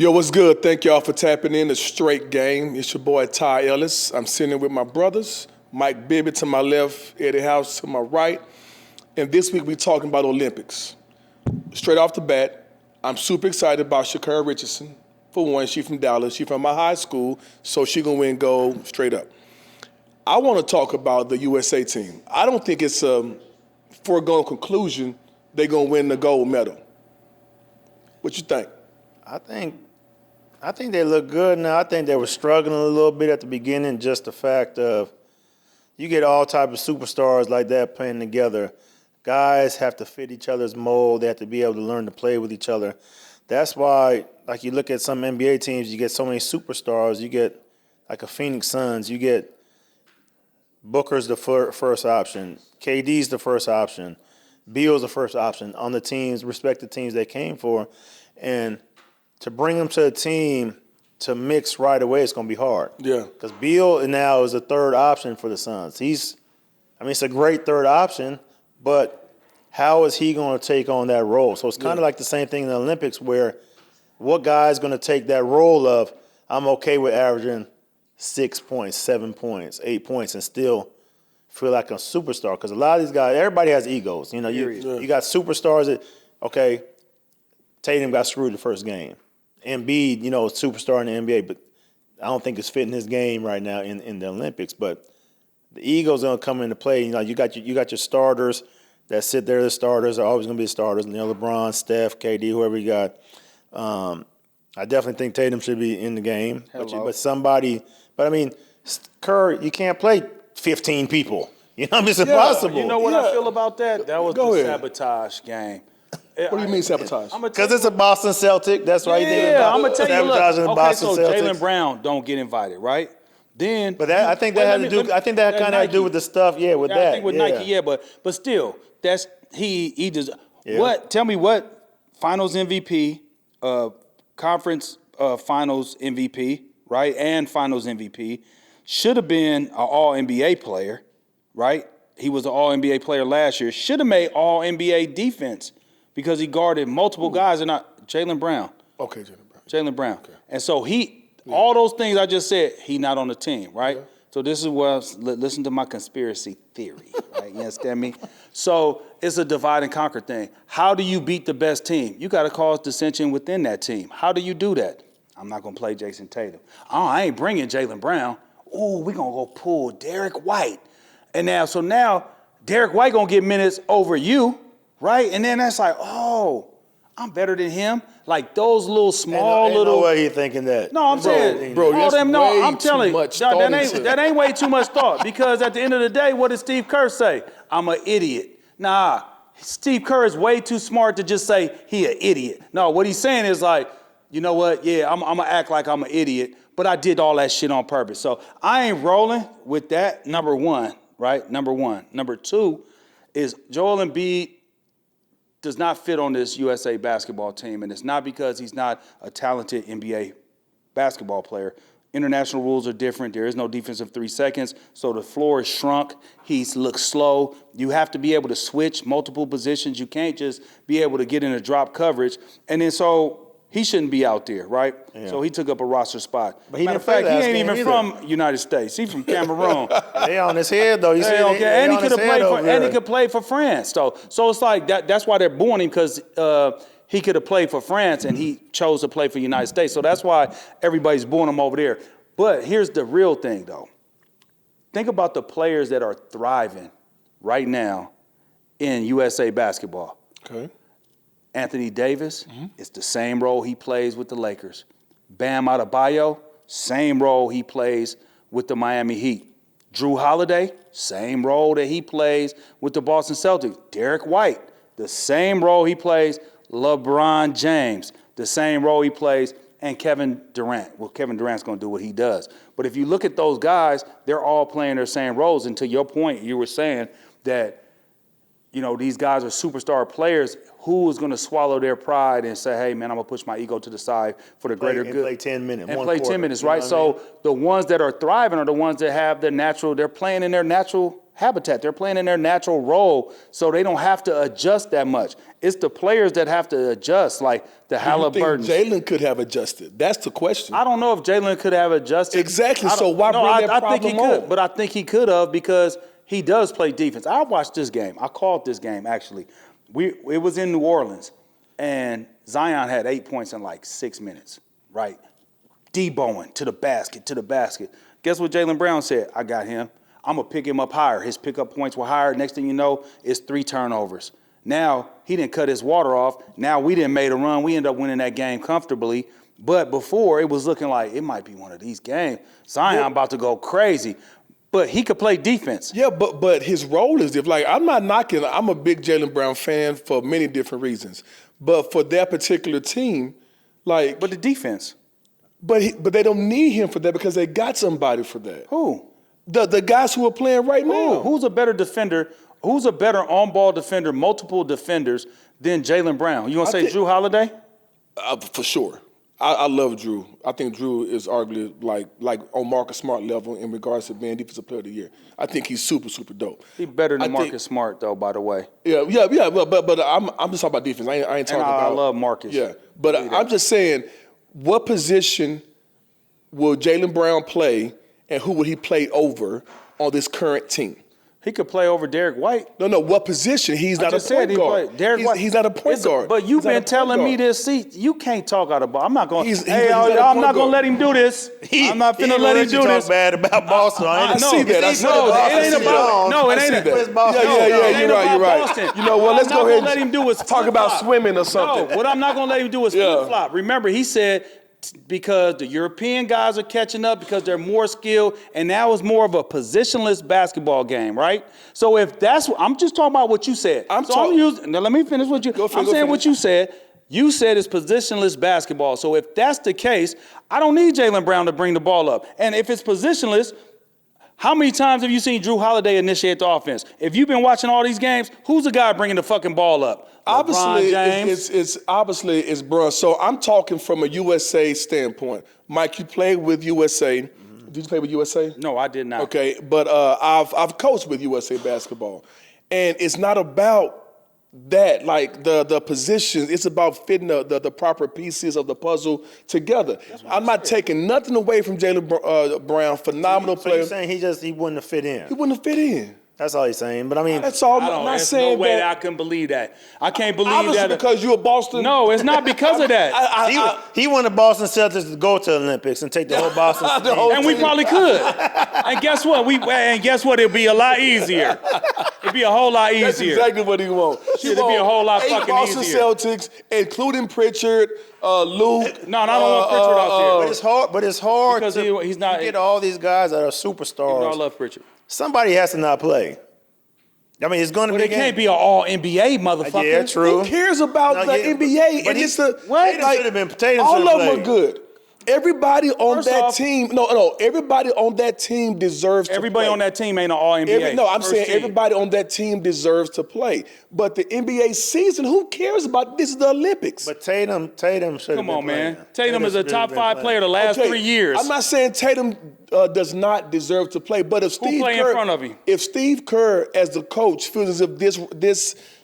Yo, what's good? Thank y'all for tapping in to Straight Game. It's your boy Ty Ellis. I'm sitting with my brothers, Mike Bibby to my left, Eddie House to my right. And this week we talking about Olympics. Straight off the bat, I'm super excited about Sha'Carri Richardson. For one, she from Dallas. She from my high school, so she gonna win gold straight up. I want to talk about the USA team. I don't think it's a foregone conclusion they're gonna win the gold medal. What you think? I think they look good now. I think they were struggling a little bit at the beginning, just the fact of you get all type of superstars like that playing together. Guys have to fit each other's mold. They have to be able to learn to play with each other. That's why, like you look at some NBA teams, you get so many superstars. You get like a Phoenix Suns. You get Booker's the first option. KD's the first option. Beal's the first option on the teams, respective teams they came for. And to bring them to a team to mix right away, it's going to be hard. Yeah. Because Beal now is a third option for the Suns. It's a great third option, but how is he going to take on that role? So it's kind of like the same thing in the Olympics where what guy is going to take that role of, I'm okay with averaging 6 points, 7 points, 8 points, and still feel like a superstar. Because a lot of these guys, everybody has egos. You know, you got superstars that, okay, Tatum got screwed the first game. Embiid, superstar in the NBA, but I don't think it's fitting his game right now in the Olympics. But the ego's gonna come into play. You got your starters that sit there. The starters are always gonna be the starters. LeBron, Steph, KD, whoever you got. I definitely think Tatum should be in the game. But I mean, Kerr, you can't play 15 people. It's impossible. You know what I feel about that? That was the sabotage game. What do you mean sabotage? Because it's a Boston Celtic. That's why you think about I'm gonna tell you. Look, okay, so Celtics. Jaylen Brown don't get invited, right? Then, but I think that had to do. I think that kind of had to do with the stuff. Yeah, with that. I think with Nike, but still, that's he does. Yeah. What? Tell me what? Finals MVP, conference Finals MVP, right? And Finals MVP should have been an All NBA player, right? He was an All NBA player last year. Should have made All NBA defense. Because he guarded multiple guys and not Jaylen Brown. Okay, Jaylen Brown. Okay. And so all those things I just said, he not on the team, right? Yeah. So this is where listen to my conspiracy theory, right? You understand me? So it's a divide and conquer thing. How do you beat the best team? You got to cause dissension within that team. How do you do that? I'm not going to play Jason Tatum. Oh, I ain't bringing Jaylen Brown. Oh, we're going to go pull Derek White. And now Derek White going to get minutes over you. Right? And then that's like, oh, I'm better than him. Like those little small ain't no way he thinking that. No, I'm saying, I'm telling you, that ain't way too much thought. Because at the end of the day, what did Steve Kerr say? I'm an idiot. Nah, Steve Kerr is way too smart to just say he an idiot. No, what he's saying is like, you know what? Yeah, I'm gonna act like I'm an idiot, but I did all that shit on purpose. So I ain't rolling with that. Number one, right? Number one. Number two is Joel Embiid does not fit on this USA basketball team, and it's not because he's not a talented NBA basketball player. International rules are different. There is no defensive 3 seconds, so the floor is shrunk. He looks slow. You have to be able to switch multiple positions. You can't just be able to get in a drop coverage. And then so he shouldn't be out there, right? Yeah. So he took up a roster spot. But he ain't even from United States. He's from Cameroon. They on his head though. And he could have played for, and he could play for France. So it's like that. That's why they're booing him because he could have played for France and he chose to play for United States. So that's why everybody's booing him over there. But here's the real thing though. Think about the players that are thriving right now in USA basketball. Okay. Anthony Davis, it's the same role he plays with the Lakers. Bam Adebayo, same role he plays with the Miami Heat. Drew Holiday, same role that he plays with the Boston Celtics. Derek White, the same role he plays. LeBron James, the same role he plays. And Kevin Durant. Well, Kevin Durant's going to do what he does. But if you look at those guys, they're all playing their same roles. And to your point, you were saying that, these guys are superstar players. Who is going to swallow their pride and say, hey, man, I'm going to push my ego to the side for the greater good? Play 10 minutes. And play 10 minutes, right? So the ones that are thriving are the ones that have their natural, they're playing in their natural habitat. They're playing in their natural role, so they don't have to adjust that much. It's the players that have to adjust, like the Halliburton. Jalen could have adjusted? That's the question. I don't know if Jalen could have adjusted. Exactly. So why bring that problem I think he on? could, but I think he could have because he does play defense. I watched this game. I called this game, actually. It was in New Orleans, and Zion had 8 points in like 6 minutes, right? Deboing to the basket. Guess what Jaylen Brown said? I got him. I'm going to pick him up higher. His pickup points were higher. Next thing you know, it's 3 turnovers. Now, he didn't cut his water off. Now, we didn't make a run. We ended up winning that game comfortably. But before, it was looking like it might be one of these games. Zion about to go crazy. But he could play defense. Yeah, but his role is different. Like, I'm not knocking. I'm a big Jaylen Brown fan for many different reasons. But for that particular team, like... But the defense. But they don't need him for that because they got somebody for that. Who? The guys who are playing right now. Who's a better defender? Who's a better on-ball defender, multiple defenders, than Jaylen Brown? You going to say Jrue Holiday? For sure. I love Jrue. I think Jrue is arguably like on Marcus Smart level in regards to being Defensive Player of the Year. I think he's super, super dope. He's better than Marcus Smart, though, by the way. Yeah. But I'm just talking about defense. I ain't talking about. I love Marcus. Yeah, but I'm just saying, what position will Jaylen Brown play, and who would he play over on this current team? He could play over Derek White. No. What position? He's not a point guard. Derek White. He's not a point guard. But you've been telling me this. See, you can't talk out of ball. I'm not going. I'm not going to let him do this. I'm not finna let him do this. Talk bad about Boston. I see that. It ain't about. No, it ain't. Yeah. You're right. You know what? Let's go ahead and let him do is talk about swimming or something. No, what I'm not going to let him do is flip flop. Remember, he said, because the European guys are catching up because they're more skilled, and now it's more of a positionless basketball game, right? So if that's what I'm just talking about what you said. Now let me finish what you. I'm saying what you said. You said it's positionless basketball. So if that's the case, I don't need Jaylen Brown to bring the ball up. And if it's positionless, how many times have you seen Jrue Holiday initiate the offense? If you've been watching all these games, who's the guy bringing the fucking ball up? Obviously, it's Brun. So I'm talking from a USA standpoint. Mike, you played with USA. Did you play with USA? No, I did not. Okay, but I've coached with USA basketball, and it's not about that, like the positions. It's about fitting the proper pieces of the puzzle together. I'm not taking nothing away from Jaylen Brown. Phenomenal player. You're saying he wouldn't have fit in. He wouldn't have fit in. That's all he's saying. But I mean, that's all. I'm not saying no way that. I can believe that. I can't believe obviously that. Because you're a Boston. No, it's not because of that. He wanted Boston Celtics to go to the Olympics and take the whole Boston team. And we probably could. And guess what? It'd be a lot easier. It'd be a whole lot easier. That's exactly what he wants. It'd be a whole lot fucking Boston easier. Celtics, including Pritchard, Luke. No, I don't want Pritchard out there. But it's hard because he's not. To get all these guys that are superstars. I love Pritchard. Somebody has to not play. I mean, it's going to be. It can't be an all NBA motherfucker. Yeah, true. Who cares about the NBA? But and it's the Tatum all of them are good. Everybody on that team, no, everybody on that team deserves to play. Everybody on that team ain't an all-NBA. I'm saying everybody on that team deserves to play. But the NBA season, who cares about this? Is the Olympics. But Tatum should have been playing. Come on, man. Tatum is a top 5 player the last 3 years. I'm not saying Tatum does not deserve to play, but if Steve Kerr, in front of him? If Steve Kerr, as the coach, feels as if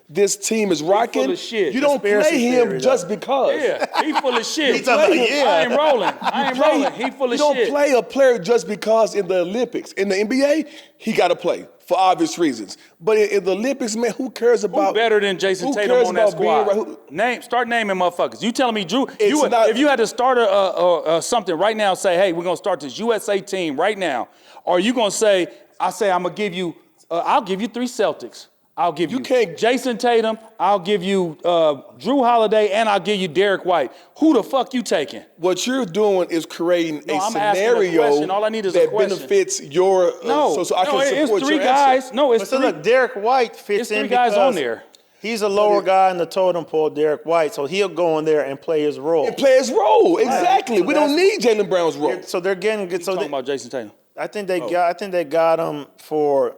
this team is rocking, you don't play him just because. Yeah, he full of shit. I ain't rolling. He full of shit. You don't play a player just because in the Olympics. In the NBA, he got to play for obvious reasons. But in the Olympics, man, who cares about? Who better than Jason Tatum on that squad? Start naming motherfuckers. You telling me, Drew? If you had to start something right now, say, hey, we're gonna start this USA team right now. Or you gonna say, I'm gonna give you, I'll give you 3 Celtics. I'll give you Jason Tatum, I'll give you Jrue Holiday, and I'll give you Derek White. Who the fuck you taking? What you're doing is creating a scenario All I need is that benefits your so I can support it's 3 your guys. answer. No, it's 3. Look, Derek White fits in 3 guys because on there. He's a lower guy in the totem pole, Derek White, so he'll go in there and play his role. Exactly. We don't need Jaylen Brown's role. So they're getting good. So talking about Jason Tatum. I think they got him for.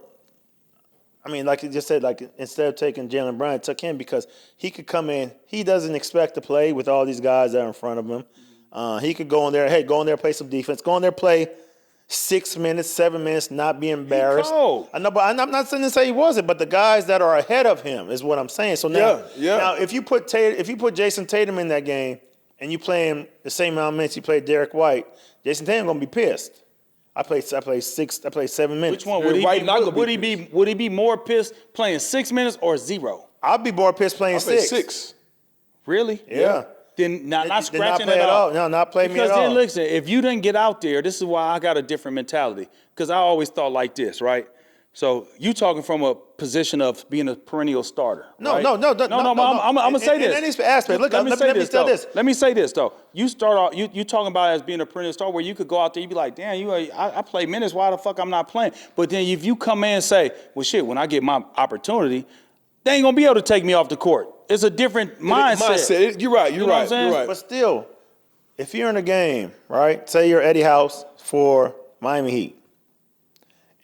I mean, like you just said, like instead of taking Jaylen Brown, it took him because he could come in. He doesn't expect to play with all these guys that are in front of him. He could go in there, play some defense. Go in there, play. 6 minutes, 7 minutes, not be embarrassed. cold. I know, but I'm not saying to say he wasn't, but the guys that are ahead of him is what I'm saying. So now, now if you put Jason Tatum in that game and you play him the same amount of minutes you played Derek White, Jason Tatum gonna be pissed. I played 7 minutes. Which one would he be more pissed playing 6 minutes or 0? I'd be more pissed playing six. Really? Yeah. Then not scratching play at all. No, not play me at all. Because then listen, if you didn't get out there, this is why I got a different mentality. Because I always thought like this, right? So you talking from a position of being a perennial starter. No. I'm gonna say this. In any aspect, look, let me say this. Let me say this though. You start off, you talking about as being a perennial starter, where you could go out there, you be like, damn, I play minutes. Why the fuck I'm not playing? But then if you come in and say, well, shit, when I get my opportunity, they ain't gonna be able to take me off the court. It's a different mindset. You're right. You're right. But still, if you're in a game, right? Say you're Eddie House for Miami Heat,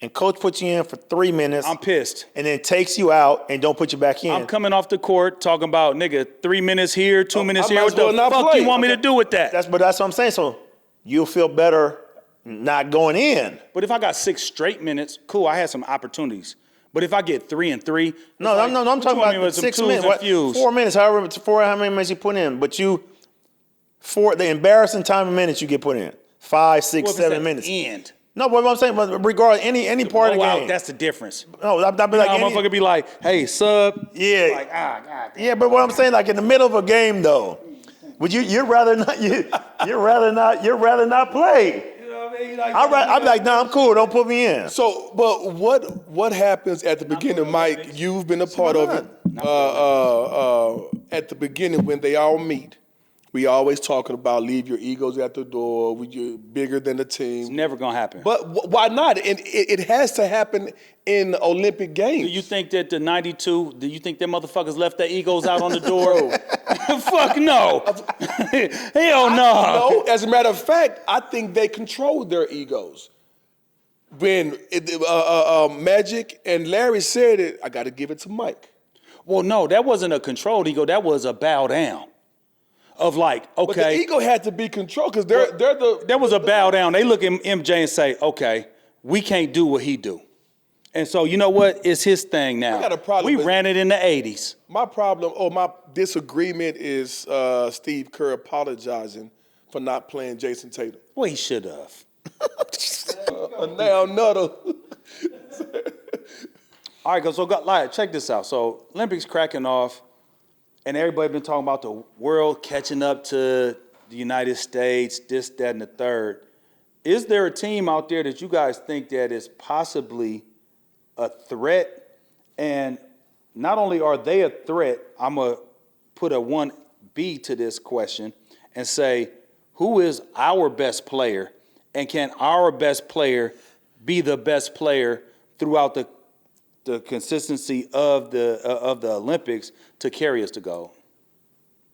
and coach puts you in for 3 minutes. I'm pissed. And then takes you out and don't put you back in. I'm coming off the court talking about, nigga, 3 minutes here, 2 minutes here. What the fuck you want me to do with that? That's what I'm saying. So you'll feel better not going in. But if I got 6 straight minutes, cool, I had some opportunities. But if I get 3 and 3, I'm talking about 6 minutes. 4 minutes, how many minutes you put in. But the embarrassing time of minutes you get put in. 5, 6, 7 minutes. End. No, what I'm saying, but regardless, any part of the game. That's the difference. No, I'd be like, motherfucker be like, hey, sub. Yeah. Like, God damn. Yeah, but what I'm saying, like in the middle of a game though, would you'd rather not play. I'm like, nah, I'm cool. Don't put me in. So, but what happens at the beginning, Mike? You've been a part of it. At the beginning, when they all meet, we always talking about leave your egos at the door. You're bigger than the team. It's never gonna happen. But why not? And it has to happen in the Olympic Games. Do you think that the '92? Do you think them motherfuckers left their egos out on the door? Fuck no. Hell no. No. As a matter of fact, I think they controlled their egos. When Magic and Larry said it, I got to give it to Mike. Well, no, that wasn't a controlled ego. That was a bow down. Of like, okay. But the ego had to be controlled because they're the. There was a bow down. They look at MJ and say, okay, we can't do what he do. And so, you know what? It's his thing now. I got a problem. We ran it in the 80s. My problem, my disagreement is Steve Kerr apologizing for not playing Jason Tatum. Well, he should have. Now, nutter. All right, so check this out. So Olympics cracking off, and everybody been talking about the world catching up to the United States, this, that, and the third. Is there a team out there that you guys think that is possibly a threat? And not only are they a threat, I'm going to put a 1B to this question and say, who is our best player? And can our best player be the best player throughout the consistency of the Olympics to carry us to gold?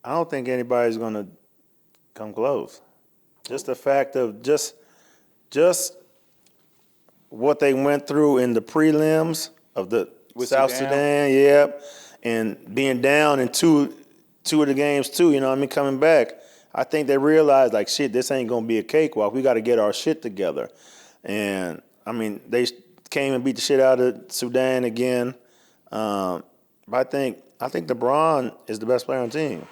I don't think anybody's going to come close. Just the fact of just what they went through in the prelims of the South Sudan, and being down in two of the games too, you know what I mean, coming back. I think they realized, like, shit, this ain't going to be a cakewalk. We got to get our shit together. And, I mean, they came and beat the shit out of Sudan again. But I think LeBron is the best player on the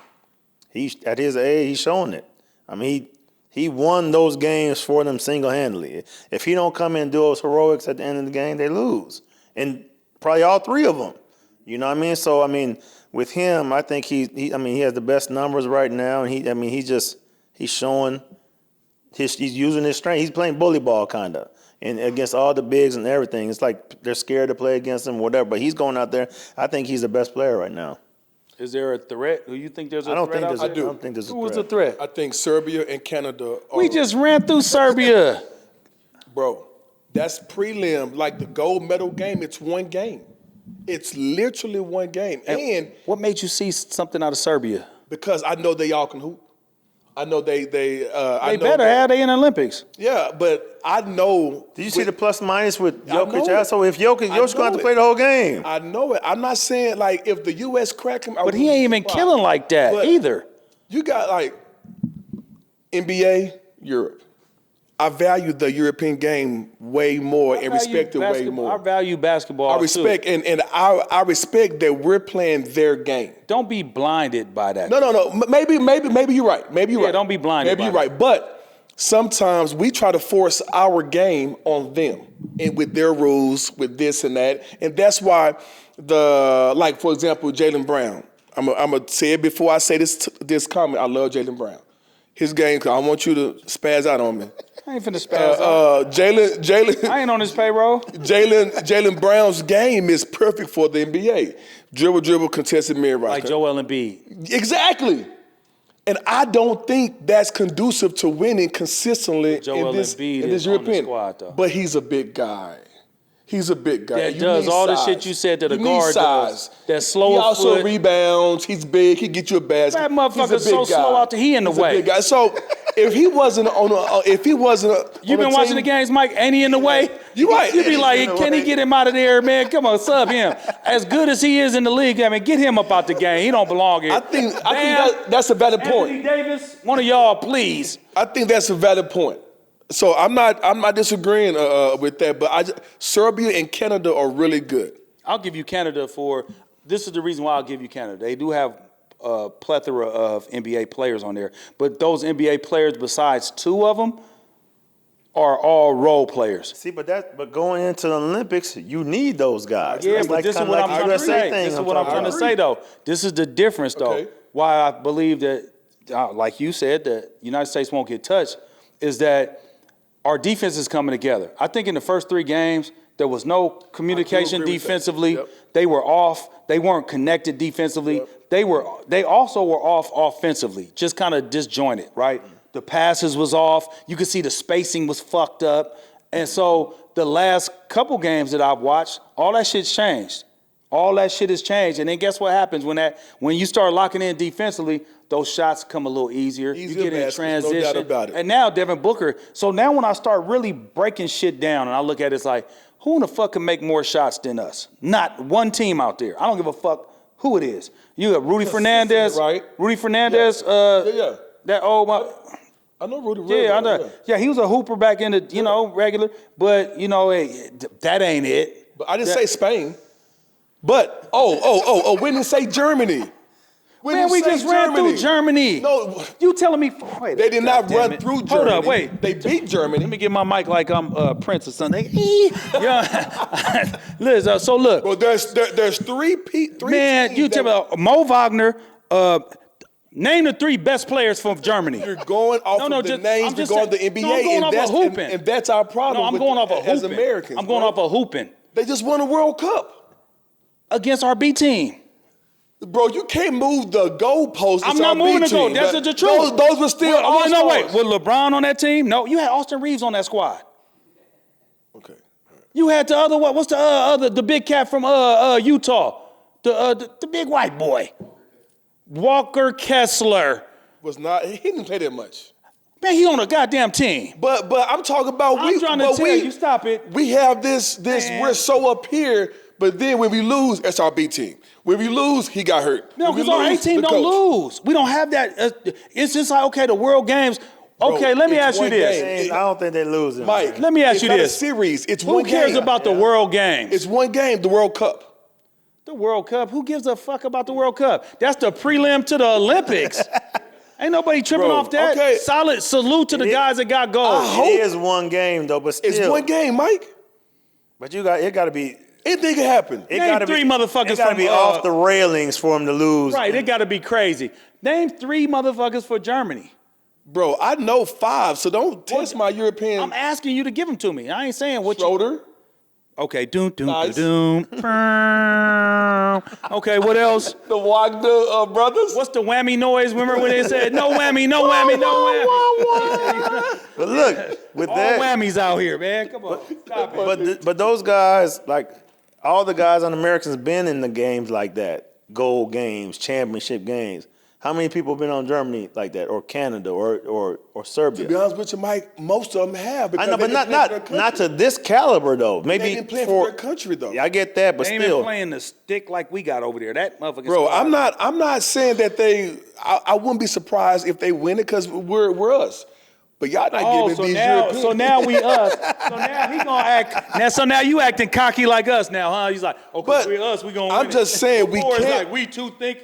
team. At his age, he's showing it. I mean, he won those games for them single-handedly. If he don't come in and do those heroics at the end of the game, they lose. And probably all three of them. You know what I mean? So, I mean, with him, I think he has the best numbers right now, and he's showing he's using his strength. He's playing bully ball kind of, and against all the bigs and everything. It's like they're scared to play against him, whatever. But he's going out there. I think he's the best player right now. Is there a threat? Do you think there's a threat? I don't think there's a threat. Who's the threat? I think Serbia and Canada are. We just ran through Serbia. Bro, that's prelim. Like the gold medal game, it's one game. It's literally one game. And what made you see something out of Serbia? Because I know they all can hoop. I know they better have they in the Olympics. Yeah, but I know. Did you see the plus minus with Jokic? So if Jokic going to have to play the whole game. I know it. I'm not saying like if the U.S. crack him. But he ain't even killing like that either. You got like NBA, Europe, I value the European game way more and respect it way more. I value basketball. I respect too. and I respect that we're playing their game. Don't be blinded by that. No. Maybe you're right. Maybe you're right. Don't be blinded. Maybe you're right. But sometimes we try to force our game on them and with their rules, with this and that, and that's why for example, Jaylen Brown. I'm gonna say it before I say this comment. I love Jaylen Brown. His game. I want you to spaz out on me. I ain't finna spaz out. Jaylen. I ain't on his payroll. Jaylen Brown's game is perfect for the NBA. Dribble, contested mid-range. Like Joel Embiid. Exactly. And I don't think that's conducive to winning consistently in this European squad, though. But he's a big guy. He's a big guy. That does all the shit you said that a guard does. That slow. He also rebounds. He's big. He get you a basket. That motherfucker's so slow out there. He in the way. A big guy. So if he wasn't you've been watching the games, Mike. Ain't he in the way? You're right. You be like, can he get him out of there, man? Come on, sub him. As good as he is in the league, I mean, get him up out the game. He don't belong here. I think that's a valid point. Anthony Davis, one of y'all, please. I think that's a valid point. So I'm not disagreeing with that, but Serbia and Canada are really good. I'll give you Canada this is the reason why I'll give you Canada. They do have a plethora of NBA players on there, but those NBA players, besides two of them, are all role players. See, but going into the Olympics, you need those guys. Yeah, but this is what I'm trying to say. This is what I'm trying to say, though. This is the difference, though. Okay. Why I believe that, like you said, the United States won't get touched, is that our defense is coming together. I think in the first three games, there was no communication defensively. Yep. They were off. They weren't connected defensively. Yep. They also were off offensively, just kind of disjointed, right? The passes was off. You could see the spacing was fucked up. And so the last couple games that I've watched, all that shit's changed. All that shit has changed. And then guess what happens when you start locking in defensively, those shots come a little easier. You get in transition. No doubt about it. And now Devin Booker. So now when I start really breaking shit down and I look at it, it's like, who in the fuck can make more shots than us? Not one team out there. I don't give a fuck who it is. You have Rudy Fernandez. Right. Rudy Fernandez. Yeah. That old. I know Rudy. Yeah, I know. Yeah, he was a hooper back in the, regular. But, that ain't it. But I didn't say Spain. But, we didn't say Germany. We just ran through Germany. No. You telling me, they did not run through Germany. Hold up, wait. They beat Germany. Let me get my mic like I'm Prince or something. Yeah. Liz, so look. Well, there's three man, teams. You tell me, Mo Wagner, name the three best players from Germany. You're going off of the names. You're going to the NBA. No, I'm going off of hooping. And that's our problem. No, I'm going off of hooping. As Americans. I'm going off of hooping. They just won a World Cup. Against our B team. Bro, you can't move the goalposts. I'm not moving the goal. That's the truth. Those were still all-stars. No, wait. Was LeBron on that team? No, you had Austin Reeves on that squad. Okay. Right. You had the other one. What's the big cat from Utah? The big white boy. Walker Kessler. He didn't play that much. Man, he on a goddamn team. But I'm talking about I'm trying to tell you, stop it. We have this we're so up here, but then when we lose, it's our B team. When we lose, he got hurt. No, because our A team don't lose. We don't have that. It's just like, okay, the World Games. Okay, let me ask you this. I don't think they're losing. Mike, let me ask you this. It's not a series. It's Who one game. Who cares about the World Games? It's one game, the World Cup. The World Cup? Who gives a fuck about the World Cup? That's the prelim to the Olympics. Ain't nobody tripping off that. Okay. Solid salute to the guys that got gold. It is one game, though, but still. It's one game, Mike. But it got to be. Anything can happen. Name three motherfuckers. It got to be off the railings for them to lose. Right, it got to be crazy. Name three motherfuckers for Germany. Bro, I know 5, so don't test my European. I'm asking you to give them to me. I ain't saying what Schroeder. Okay, doom. Okay, what else? The Wagner brothers. What's the whammy noise? Remember when they said no whammy, no whammy, no whammy? But look, with all that, whammies out here, man. Come on, stop it. But those guys, like all the guys on Americans, been in the games like that, gold games, championship games. How many people have been on Germany like that, or Canada, or Serbia? To be honest with you, Mike, most of them have. I know, but not to this caliber though. Maybe they didn't play for their country though. Yeah, I get that, but they still, ain't been playing the stick like we got over there. That motherfucker. Bro, I'm not saying that they. I wouldn't be surprised if they win it because we're us. But y'all not giving these Europeans. So now we us. So now he gonna act. So now you acting cocky like us now, huh? He's like, oh, because we us, we gonna. I'm just saying we can't. Like we too think.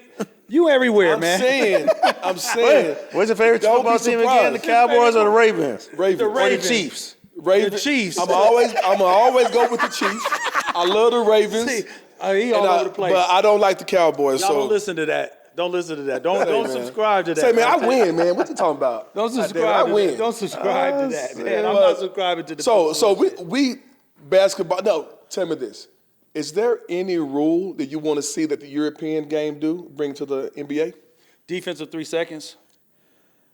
You everywhere, man. I'm saying. What's your favorite football team again? The Cowboys or the Ravens? Ravens. The Ravens. Or the Chiefs? Ravens. The Chiefs. I'm gonna always go with the Chiefs. I love the Ravens. See, he all over the place. But I don't like the Cowboys. Y'all don't listen to that. Don't listen to that. Don't subscribe to that. Say, man, I win, man. What you talking about? Don't subscribe. I win. Don't subscribe to that, man. I'm not subscribing to the. So we basketball. No, tell me this: is there any rule that you want to see that the European game bring to the NBA? Defensive 3 seconds.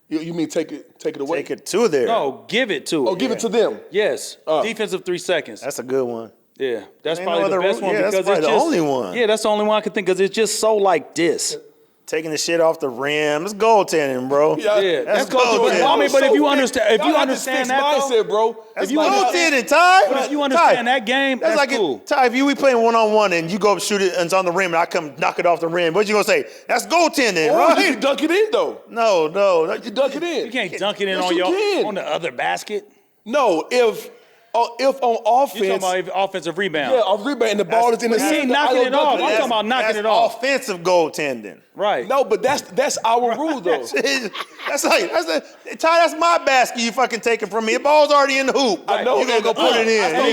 You mean take it away? Take it to there. No, give it to. Oh, give it to them. Yes. Defensive 3 seconds. That's a good one. Yeah, that's Ain't probably no the other best rule. one Yeah, because that's probably it's the just, only one. Yeah, that's the only one I can think because it's just so like this. Taking the shit off the rim. It's goaltending, bro. Yeah, that's goaltending. I mean, but if you understand, Y'all have this fixed that, mindset, bro. If you goaltending, Ty. But if you understand that game, that's like cool. Ty, if we playing one-on-one and you go shoot it and it's on the rim and I come knock it off the rim, what you gonna say? That's goaltending, Or right? you can dunk it in though. No. You dunk it in. You can't dunk it in Yes, on the other basket. No, if on offense. You talking about offensive rebound? Yeah, off rebound and the ball is in the He ain't center. knocking it off. I'm talking about knocking it off. Offensive goaltending. Right. No, but that's our rule though. That's my basket you fucking taking from me. The ball's already in the hoop. I know. You gonna go put it in. And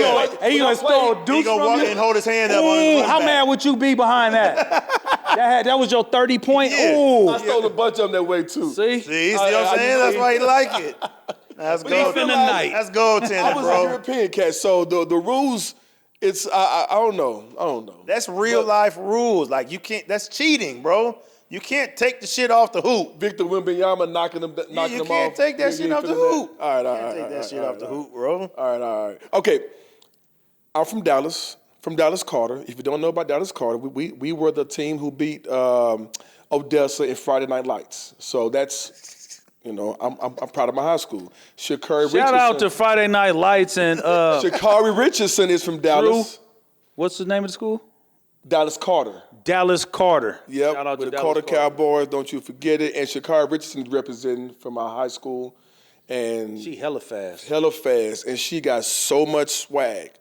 you gonna throw a He deuce gonna from walk you? in and hold his hand up. Ooh, how mad would you be behind that? that was your 30-point. Yeah. Ooh. I stole a bunch of them that way too. See? See what I'm saying? That's why he like it. That's in the night. That's I goaltending, was a bro. European cat, so the rules. It's I don't know. That's real life rules. Like you can't. That's cheating, bro. You can't take the shit off the hoop. Victor Wembanyama knocking them off. You can't take that shit off the hoop. All right. Take that shit off the hoop, bro. All right. Okay, I'm from Dallas. From Dallas Carter. If you don't know about Dallas Carter, we were the team who beat Odessa in Friday Night Lights. So that's. I'm proud of my high school. Shout out to Friday Night Lights and Sha'Carri Richardson is from Dallas. Drew, what's the name of the school? Dallas Carter. Dallas Carter. Yep, Shout out with to the Dallas Carter Cowboys, don't you forget it. And Sha'Carri Richardson is representing from my high school. And She hella fast. And she got so much swag.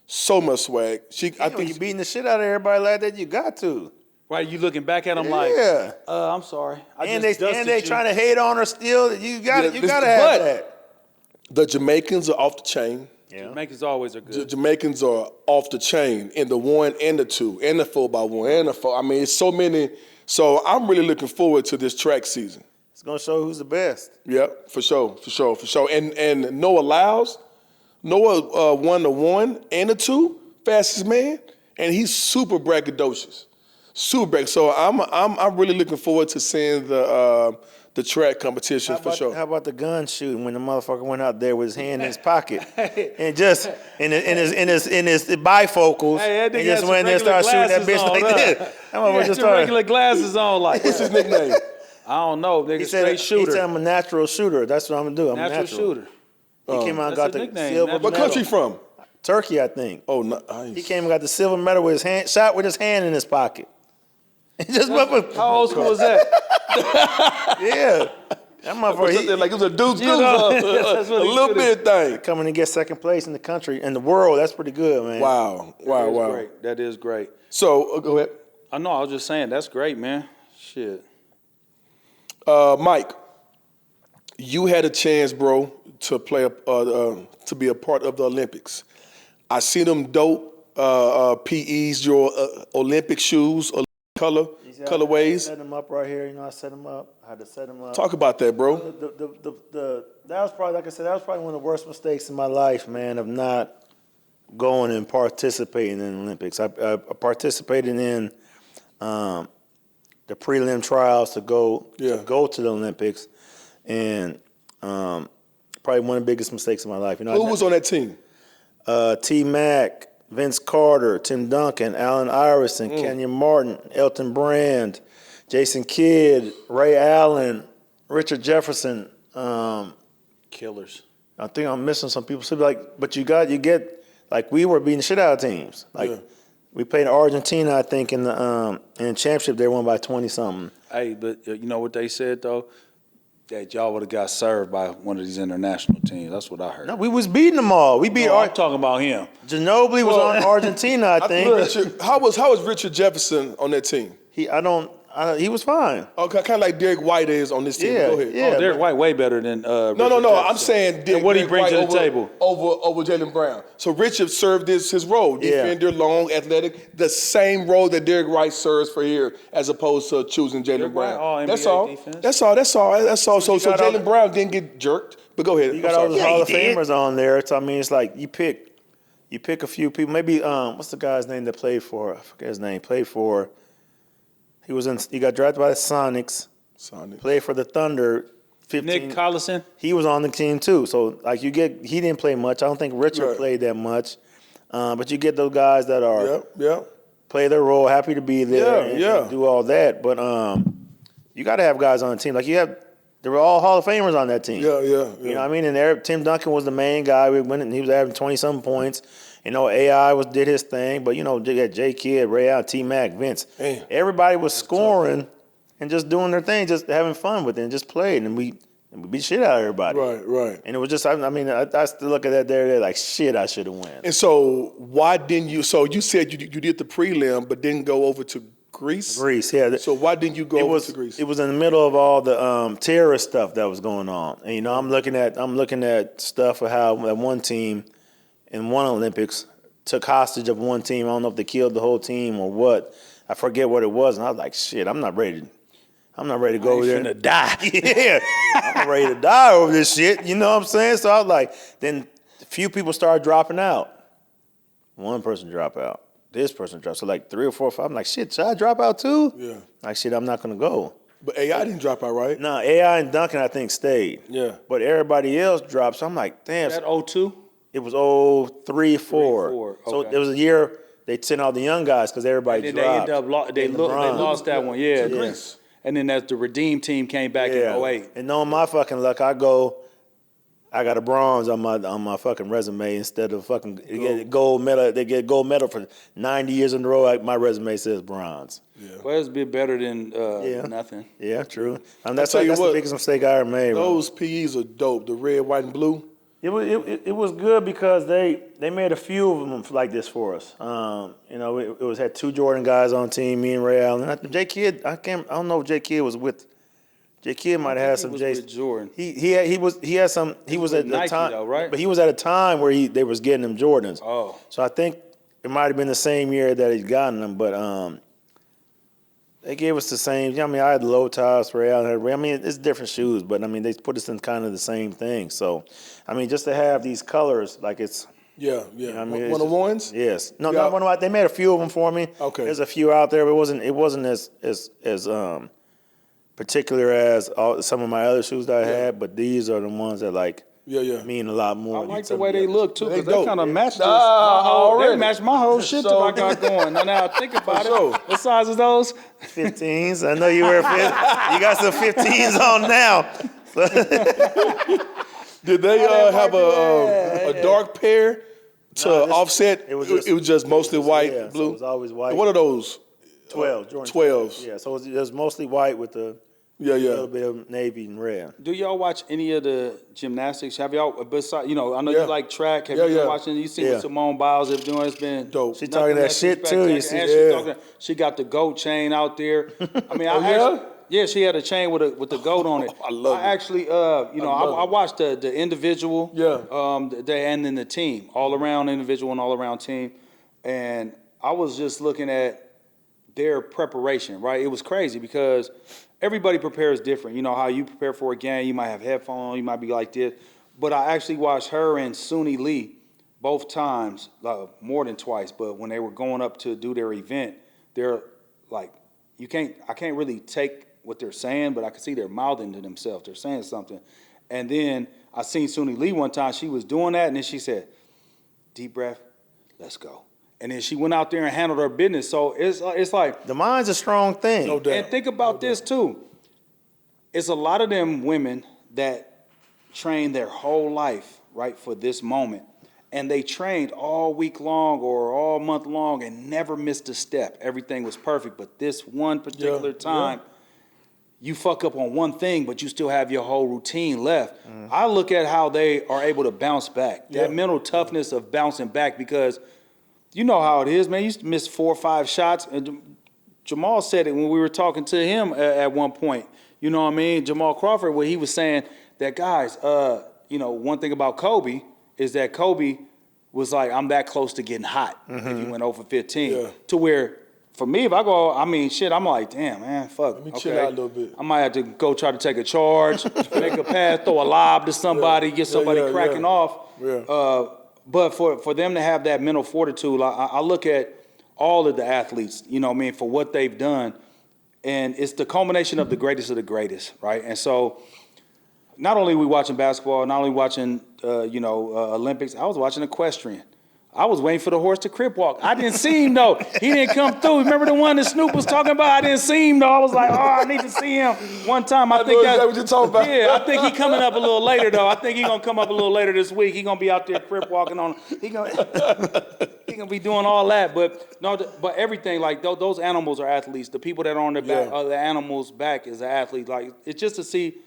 So much swag. I think you beating the shit out of everybody like that, you got to. Right, you looking back at them Yeah. like, I'm sorry. And they trying to hate on her still. You got to have that. The Jamaicans are off the chain. Yeah. Jamaicans always are good. The Jamaicans are off the chain in the 1 and the 2 and the 4x1 and the 4. I mean, it's so many. So I'm really looking forward to this track season. It's gonna show who's the best. Yep, for sure. And Noah Lyles, won the 1 and the 2, fastest man, and he's super braggadocious. So I'm really looking forward to seeing the track competition for sure. How about the gun shooting when the motherfucker went out there with his hand in his pocket and just in his bifocals and just went there and started shooting that bitch like this. That motherfucker just started. Regular glasses on, like What's his nickname? I don't know, nigga. He Straight shooter. He said I'm a natural shooter. That's what I'm gonna do. I'm natural a natural shooter. He came out and That's got a the nickname. silver What What medal. country from? Turkey, I think. Oh, nice. He came and got the silver medal with his hand, shot with his hand in his pocket. He just How old school is that? yeah. That motherfucker, Like it was a deuce, That's a what he little should've- bit thing. coming to get second place in the country, in the world, that's pretty good, man. Wow. Great. That is great. So go ahead, I know. I was just saying that's great, man. Shit. Mike. You had a chance, bro, to play to be a part of the Olympics. I see them dope PEs, your Olympic shoes, colorways. Set them up right here. I set them up. I had to set them up. Talk about that, bro. That was probably, like I said, that was probably one of the worst mistakes in my life, man, of not going and participating in the Olympics. I participated in the prelim trials to go to the Olympics, and probably one of the biggest mistakes of my life. Who was on that team? T. Mac, Vince Carter, Tim Duncan, Allen Iverson, Kenyon Martin, Elton Brand, Jason Kidd, Ray Allen, Richard Jefferson. Killers. I think I'm missing some people. So but you get like we were beating the shit out of teams. We played Argentina, I think, in the championship. They won by 20 something. Hey, but you know what they said though? that y'all would have got served by one of these international teams. That's what I heard. No, we was beating them all. We beat. I'm talking about him. Ginobili was on Argentina, I think. How was Richard Jefferson on that team? He was fine. Okay, kind of like Derek White is on this team. Yeah, Go ahead. yeah. Oh, Derek White way better than No. Jefferson. I'm saying Derek, what he brings White to the table over Jaylen Brown. So Richard served his role: defender, long, athletic, the same role that Derek White serves for here, as opposed to choosing Jaylen Brown. All That's NBA all. defense. That's all. So Jaylen Brown didn't get jerked. But go ahead. You got all those Hall of Famers on there. So I mean, it's like you pick a few people. Maybe what's the guy's name that played for? I forget his name. He got drafted by the Sonics. Played for the Thunder. 15. Nick Collison. He was on the team too. So like he didn't play much. I don't think Richard played that much. But you get those guys that are play their role, happy to be there, and do all that. But you got to have guys on the team. Like they were all Hall of Famers on that team. Yeah. You know what I mean? And there, Tim Duncan was the main guy. He was averaging 20-something points. You know, AI did his thing, but you know, you got J Kidd, Ray Allen, T Mac, Vince. Damn. Everybody was scoring and just doing their thing, just having fun with it, and just playing, and we beat shit out of everybody. Right. And it was just, I still look at that there, like shit, I should have won. And so why didn't you? So you said you did the prelim, but didn't go over to Greece. Yeah. So why didn't you go over to Greece? It was in the middle of all the terrorist stuff that was going on, and you know, I'm looking at stuff of how that one team in one Olympics took hostage of one team. I don't know if they killed the whole team or what. I forget what it was, and I was like, shit, I'm not ready to go over there and die. Yeah, I'm ready to die over this shit. You know what I'm saying? So I was like, then a few people started dropping out. One person dropped out. This person dropped. So like 3 or 4 or 5. I'm like, shit, should I drop out too? Yeah. Like, shit, I'm not going to go. But AI didn't drop out, right? No, AI and Duncan, I think, stayed. Yeah. But everybody else dropped. So I'm like, damn. That 02? It was 03, 4. 4, So okay. it was a year they sent all the young guys because everybody And dropped. they ended up they lost that one, yeah. Greece. And then as the Redeem team came back in 08. And knowing my fucking luck, I got a bronze on my fucking resume instead of fucking get gold medal. They get gold medal for 90 years in a row. Like, my resume says bronze. Yeah. Well, it's a bit better than nothing. Yeah, true. That's tell you the what, biggest mistake I ever made. Those PEs are dope. The red, white, and blue. It was good because they made a few of them like this for us. You know, it had 2 Jordan guys on team, me and Ray Allen. J Kidd, I don't know if J Kidd was with. J Kidd might have had some Jason. Jordan. He was at the Nike time, though, right? But he was at a time where they was getting them Jordans. Oh. So I think it might have been the same year that he'd gotten them, but they gave us the same. I mean, I had low tops, Ray Allen had. I mean, it's different shoes, but I mean, they put us in kind of the same thing. So, I mean, just to have these colors, like it's. Yeah. I mean, one of the ones? Yes. No, not one of. They made a few of them for me. Okay. There's a few out there, but it wasn't as particular as some of my other shoes that I had. But these are the ones that mean a lot more. I like the way they look too, because they dope. kind of match this. already. They match my whole shit So- that I got going. Now I think about sure. it. What size is those? 15s. I know you wear 15. You got some 15s on now. Did they have a dark pair to offset? it was just mostly white, yeah, blue. so it was always white. And what are those? 12. Jordan 12s. Yeah, so it was mostly white with a Yeah. little bit of navy and red. Do y'all watch any of the gymnastics? Have y'all, besides, I know Yeah. you like track. Have Yeah, you been yeah. watching? You seen Yeah. what Simone Biles is doing? It's been Dope. She nothing talking that less shit too. You spectacular. see? And she got the goat chain out there. I mean, yeah? she had a chain with the goat on it. I love it. Actually, I watched the individual, and then the team, all around individual and all around team, and I was just looking at their preparation. Right, it was crazy because everybody prepares different. You know how you prepare for a game, you might have headphones, you might be like this, but I actually watched her and Suni Lee both times, more than twice. But when they were going up to do their event, they're like, I can't really take what they're saying, but I can see they're mouthing to themselves. They're saying something. And then I seen Suni Lee one time, she was doing that, and then she said, deep breath, let's go. And then she went out there and handled her business. So it's like. The mind's a strong thing. No doubt. And think about this too. It's a lot of them women that train their whole life, right, for this moment. And they trained all week long or all month long and never missed a step. Everything was perfect. But this one particular time, you fuck up on one thing, but you still have your whole routine left. I look at how they are able to bounce back. That mental toughness of bouncing back, because you know how it is, man. You used to miss 4 or 5 shots. And Jamal said it when we were talking to him at one point. You know what I mean? Jamal Crawford, where he was saying that, guys, one thing about Kobe is that Kobe was like, I'm that close to getting hot if you went over 15. Yeah. To where, for me, if I go, I'm like, damn, man, fuck. Let me chill out a little bit. I might have to go try to take a charge, make a pass, throw a lob to somebody, get somebody cracking off. Yeah. But for them to have that mental fortitude, I look at all of the athletes, you know what I mean, for what they've done. And it's the culmination of the greatest, right? And so not only we watching basketball, not only watching, Olympics, I was watching equestrian. I was waiting for the horse to crip walk. I didn't see him, though. He didn't come through. Remember the one that Snoop was talking about? I didn't see him, though. I was like, I need to see him one time. I think that's what you're talking about. Yeah, I think he coming up a little later, though. I think he going to come up a little later this week. He going to be out there crip walking on. He going to be doing all that. But everything, like, those animals are athletes. The people that are on the back, the animals' back is an athlete. Like, it's just to see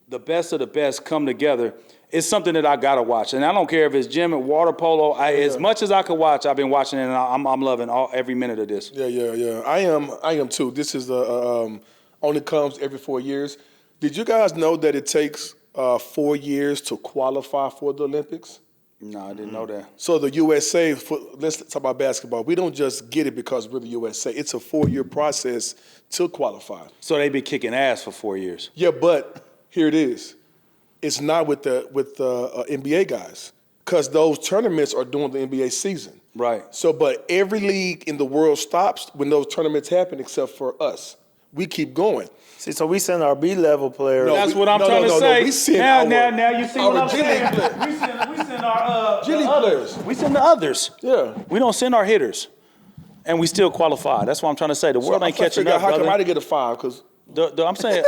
the best of the best come together. It's something that I gotta watch, and I don't care if it's gym and water polo. As much as I could watch, I've been watching it, and I'm loving every minute of this. Yeah. I am too. This is the only comes every 4 years. Did you guys know that it takes 4 years to qualify for the Olympics? No, I didn't know that. So the USA, let's talk about basketball. We don't just get it because we're the USA. It's a 4-year process to qualify. So they've been kicking ass for 4 years. Yeah, but here it is. It's not with the NBA guys, because those tournaments are during the NBA season. Right. So, but every league in the world stops when those tournaments happen, except for us. We keep going. See, so we send our B-level players. That's what I'm trying to say. We send now you see what I'm saying? We send our G League players. We send the others. Yeah. We don't send our hitters, and we still qualify. That's what I'm trying to say. The world ain't catching up, How come brother. I didn't get a 5? Because I'm saying,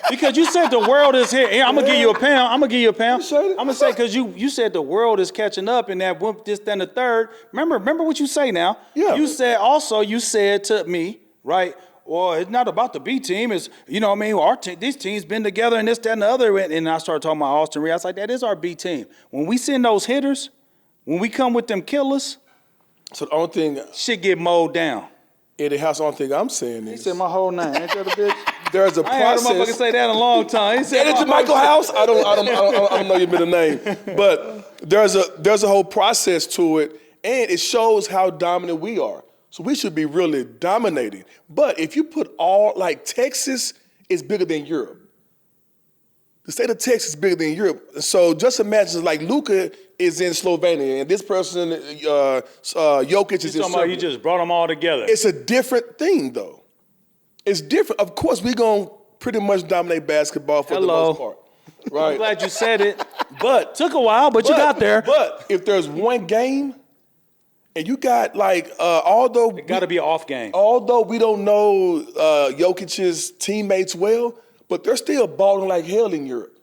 because you said the world is here. I'm going to give you a pound. I'm going to give you a pound. I'm going to say, because you said the world is catching up and that this, then the third. Remember what you say now. Yeah. You said to me, right, well, it's not about the B team. It's, you know what I mean, these teams been together and this, that, and the other. And I started talking about Austin Reed. I was like, that is our B team. When we send those hitters, when we come with them killers, so the only thing, shit get mowed down. Eddie House, the only thing I'm saying is, He said my whole name. Ain't that a bitch? There's a I ain't heard a process. motherfucker say that in a long time. He said Eddie Michael House. I don't know your middle name, but there's a whole process to it, and it shows how dominant we are. So we should be really dominating. But if you put like Texas is bigger than Europe. The state of Texas is bigger than Europe. So just imagine, like, Luka is in Slovenia, and this person, Jokic, is in Serbia. You just brought them all together. It's a different thing, though. It's different. Of course, we're going to pretty much dominate basketball for the most part. Right? I'm glad you said it. But took a while, but you got there. But if there's one game, and you got, like, although it got to be an off game. Although we don't know Jokic's teammates well, but they're still balling like hell in Europe,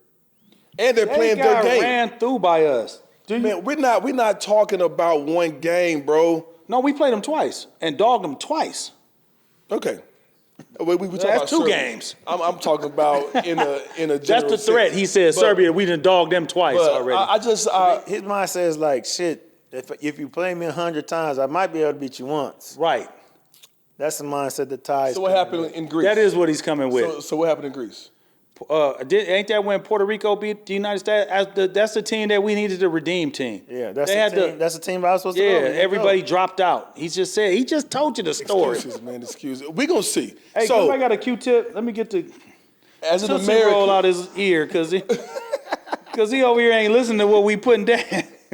and they're playing their game. Ran through by us. Man, we're not talking about one game, bro. No, we played them twice and dogged them twice. Okay. We talking That's about 2 Serbia. games. I'm talking about in a That's general the threat. sense. He said Serbia. We done dogged them twice already. His mind says, like, shit, if you play me 100 times, I might be able to beat you once. Right. That's the mindset that ties. So what happened in Greece? That is what he's coming with. So what happened in Greece? Ain't that when Puerto Rico beat the United States? That's the team that we needed to redeem team. Yeah, that's the team I was supposed to go. Yeah, everybody dropped out. He just told you the story. Excuses, man, excuses. We're going to see. Hey, so, I got a Q-tip. Let me get the as an Tootsie American, roll out his ear, because he over here ain't listening to what we putting down.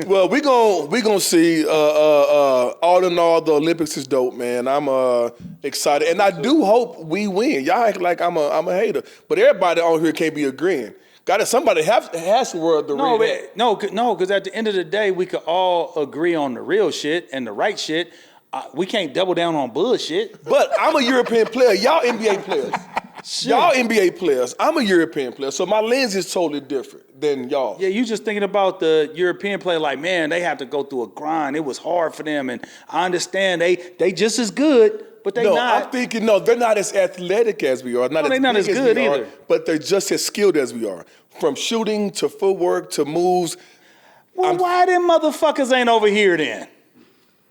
Well, we gonna see. All in all, the Olympics is dope, man. I'm excited, and I do hope we win. Y'all act like I'm a hater, but everybody on here can't be agreeing. Somebody has to word the real. No, because at the end of the day, we could all agree on the real shit and the right shit. We can't double down on bullshit. But I'm a European player. Y'all NBA players. Y'all NBA players. I'm a European player, so my lens is totally different. than y'all. Yeah, you just thinking about the European player like, man, they have to go through a grind. It was hard for them, and I understand they just as good, but they not. I'm thinking, they're not as athletic as we are. They're not as good either. But they're just as skilled as we are. From shooting to footwork to moves. Well, why them motherfuckers ain't over here then?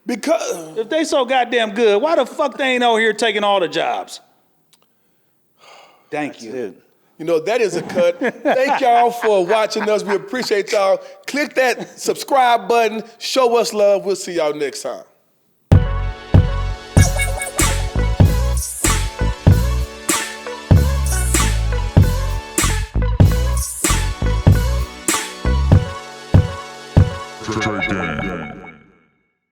Because if they so goddamn good, why the fuck they ain't over here taking all the jobs? Thank you. That is a cut. Thank y'all for watching us. We appreciate y'all. Click that subscribe button. Show us love. We'll see y'all next time.